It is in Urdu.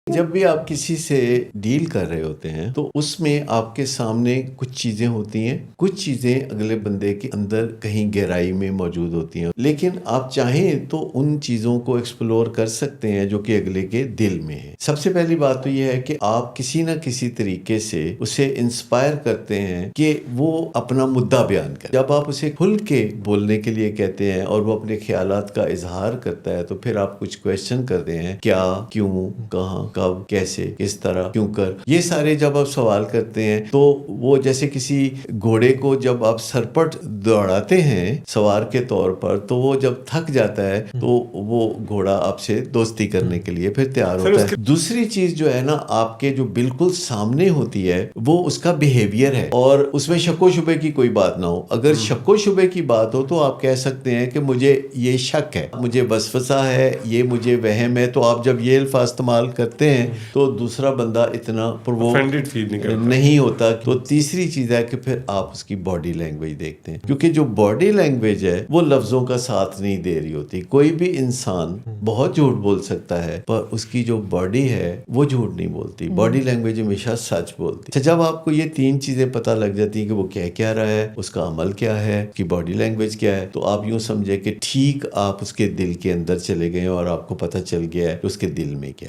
جب بھی آپ کسی سے ڈیل کر رہے ہوتے ہیں تو اس میں آپ کے سامنے کچھ چیزیں ہوتی ہیں، کچھ چیزیں اگلے بندے کے اندر کہیں گہرائی میں موجود ہوتی ہیں، لیکن آپ چاہیں تو ان چیزوں کو ایکسپلور کر سکتے ہیں جو کہ اگلے کے دل میں ہے۔ سب سے پہلی بات تو یہ ہے کہ آپ کسی نہ کسی طریقے سے اسے انسپائر کرتے ہیں کہ وہ اپنا مدعا بیان کرے۔ جب آپ اسے کھل کے بولنے کے لیے کہتے ہیں اور وہ اپنے خیالات کا اظہار کرتا ہے تو پھر آپ کچھ کویشچن کرتے ہیں، کیا، کیوں، کہاں، کب، کیسے، کس طرح، کیوں کر، یہ سارے جب آپ سوال کرتے ہیں تو وہ جیسے کسی گھوڑے کو جب آپ سرپٹ دوڑاتے ہیں سوار کے طور پر تو وہ جب تھک جاتا ہے تو وہ گھوڑا آپ سے دوستی کرنے کے لیے پھر تیار ہوتا ہے۔ دوسری چیز جو ہے نا آپ کے جو بالکل سامنے ہوتی ہے وہ اس کا بیہیویئر ہے، اور اس میں شک و شبے کی کوئی بات نہ ہو۔ اگر شک و شبے کی بات ہو تو آپ کہہ سکتے ہیں کہ مجھے یہ شک ہے، مجھے وسوسہ ہے، یہ مجھے وہم ہے، تو آپ جب یہ الفاظ استعمال کرتے ہیں تو دوسرا بندہ اتنا offended feel نہیں ہوتا۔ تو تیسری چیز ہے کہ پھر آپ اس کی باڈی لینگویج دیکھتے ہیں، کیونکہ جو باڈی لینگویج ہے وہ لفظوں کا ساتھ نہیں دے رہی ہوتی۔ کوئی بھی انسان بہت جھوٹ بول سکتا ہے پر اس کی جو باڈی ہے وہ جھوٹ نہیں بولتی، باڈی لینگویج ہمیشہ سچ بولتی۔ اچھا، جب آپ کو یہ تین چیزیں پتہ لگ جاتی ہیں کہ وہ کیا رہا ہے، اس کا عمل کیا ہے، اس کی باڈی لینگویج کیا ہے، تو آپ یوں سمجھے کہ ٹھیک آپ اس کے دل کے اندر چلے گئے اور آپ کو پتہ چل گیا ہے کہ اس کے دل میں کیا ہے۔